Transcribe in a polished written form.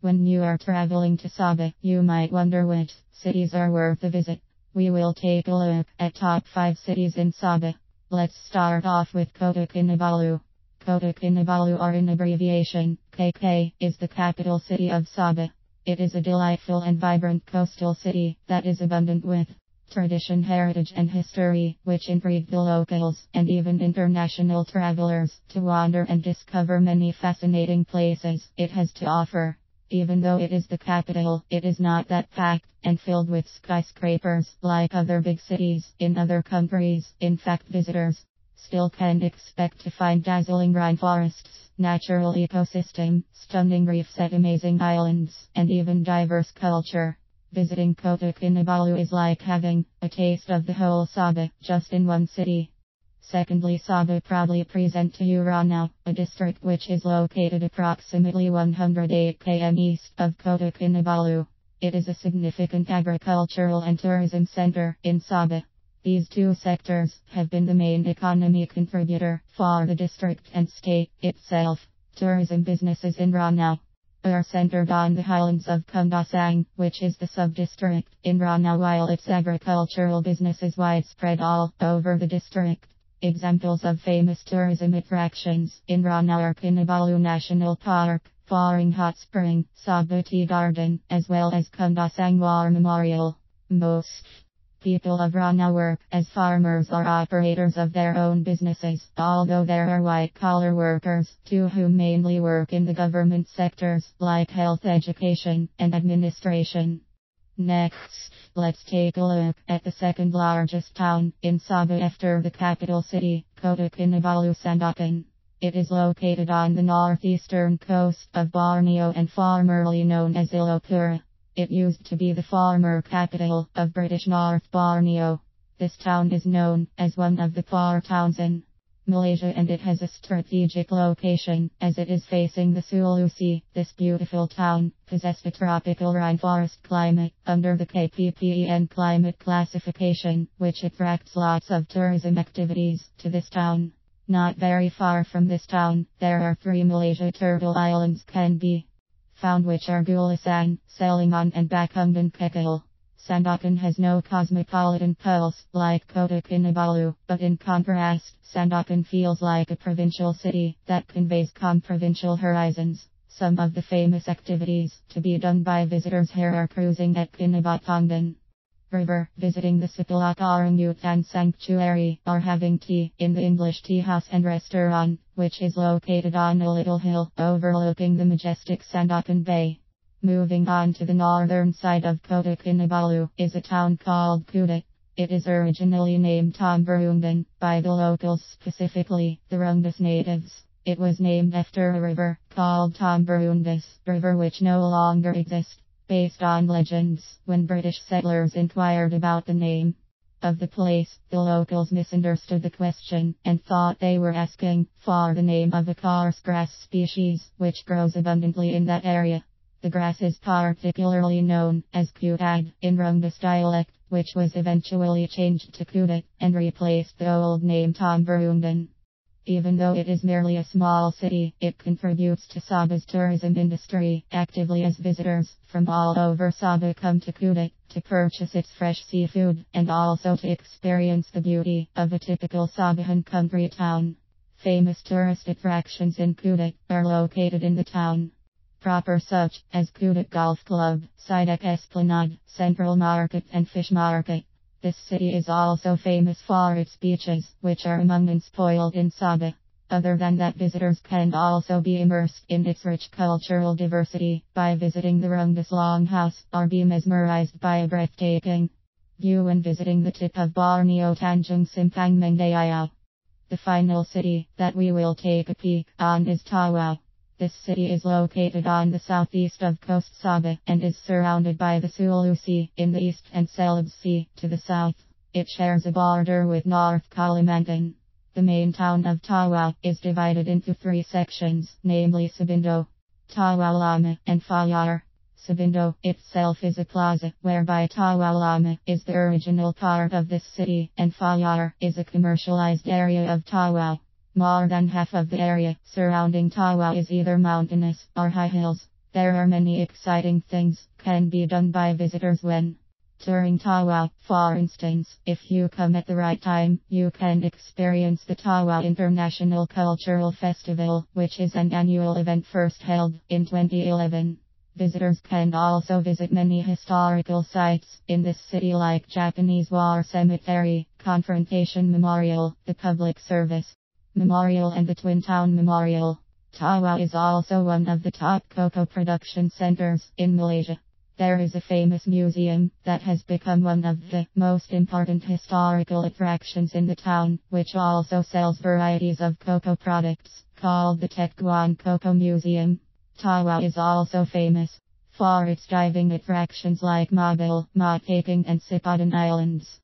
When you are traveling to Sabah, you might wonder which cities are worth a visit. We will take a look at top 5 cities in Sabah. Let's start off with Kota Kinabalu. Kota Kinabalu, or in abbreviation, KK, is the capital city of Sabah. It is a delightful and vibrant coastal city that is abundant with tradition, heritage and history, which intrigue the locals and even international travelers to wander and discover many fascinating places it has to offer. Even though it is the capital, it is not that packed and filled with skyscrapers like other big cities in other countries. In fact, visitors still can expect to find dazzling rainforests, natural ecosystem, stunning reefs at amazing islands, and even diverse culture. Visiting Kota Kinabalu is like having a taste of the whole Sabah just in one city. Secondly, Sabah proudly present to you Borneo, a district which is located approximately 108 km east of Kota Kinabalu. It is a significant agricultural and tourism center in Sabah. These two sectors have been the main economy contributor for the district and state itself. Tourism businesses in Borneo are centered on the highlands of Kundasang, which is the sub-district in Borneo, while its agricultural business is widespread all over the district. Examples of famous tourism attractions in Borneo are Kinabalu National Park, Faring Hot Spring, Sabah Tea Garden, as well as Kundasang War Memorial. Most people of Borneo work as farmers or operators of their own businesses, although there are white-collar workers, too, who mainly work in the government sectors, like health, education, and administration. Next, let's take a look at the second largest town in Sabah after the capital city, Kota Kinabalu, Sandakan. It is located on the northeastern coast of Borneo and formerly known as Ilopura. It used to be the former capital of British North Borneo. This town is known as one of the poor towns in Malaysia, and it has a strategic location as it is facing the Sulu Sea. This beautiful town possesses a tropical rainforest climate under the KPPEN climate classification, which attracts lots of tourism activities to this town. Not very far from this town, there are 3 Malaysia turtle islands can be found, which are Gulisang, Selingan and Bakundan Kekil. Sandakan has no cosmopolitan pulse like Kota Kinabalu, but in contrast, Sandakan feels like a provincial city that conveys provincial horizons. Some of the famous activities to be done by visitors here are cruising at Kinabatangan River, visiting the Sipilak Orangutan Sanctuary, or having tea in the English Tea House and Restaurant, which is located on a little hill overlooking the majestic Sandakan Bay. Moving on to the northern side of Kota Kinabalu is a town called Kudat. It is originally named Tambarungan by the locals, specifically the Rundas natives. It was named after a river called Tambarungas River, which no longer exists. Based on legends, when British settlers inquired about the name of the place, the locals misunderstood the question and thought they were asking for the name of a coarse grass species which grows abundantly in that area. The grass is particularly known as Kutad in Rundas dialect, which was eventually changed to Kudat and replaced the old name Tambarungan. Even though it is merely a small city, it contributes to Sabah's tourism industry actively, as visitors from all over Sabah come to Kudat to purchase its fresh seafood and also to experience the beauty of a typical Sabahan country town. Famous tourist attractions in Kudat are located in the town proper, such as Kudat Golf Club, Sidak Esplanade, Central Market and Fish Market. This city is also famous for its beaches, which are among unspoiled in Sabah. Other than that, visitors can also be immersed in its rich cultural diversity by visiting the Rundas Longhouse or be mesmerized by a breathtaking view when visiting the tip of Borneo, Tanjung Simpang Mendayau. The final city that we will take a peek on is Tawau. This city is located on the southeast of Coast Sabah and is surrounded by the Sulu Sea in the east and Celebes Sea to the south. It shares a border with North Kalimantan. The main town of Tawau is divided into 3 sections, namely Sabindo, Tawau Lama, and Fayar. Sabindo itself is a plaza, whereby Tawau Lama is the original part of this city, and Fayar is a commercialized area of Tawau. More than half of the area surrounding Tawau is either mountainous or high hills. There are many exciting things can be done by visitors when touring Tawa. For instance, if you come at the right time, you can experience the Tawa International Cultural Festival, which is an annual event first held in 2011. Visitors can also visit many historical sites in this city like Japanese War Cemetery, Confrontation Memorial, the Public Service Memorial and the Twin Town Memorial. Tawa is also one of the top cocoa production centers in Malaysia. There is a famous museum that has become one of the most important historical attractions in the town, which also sells varieties of cocoa products, called the Teguan Cocoa Museum. Tawa is also famous for its diving attractions like Mobil, Mataking and Sipadan Islands.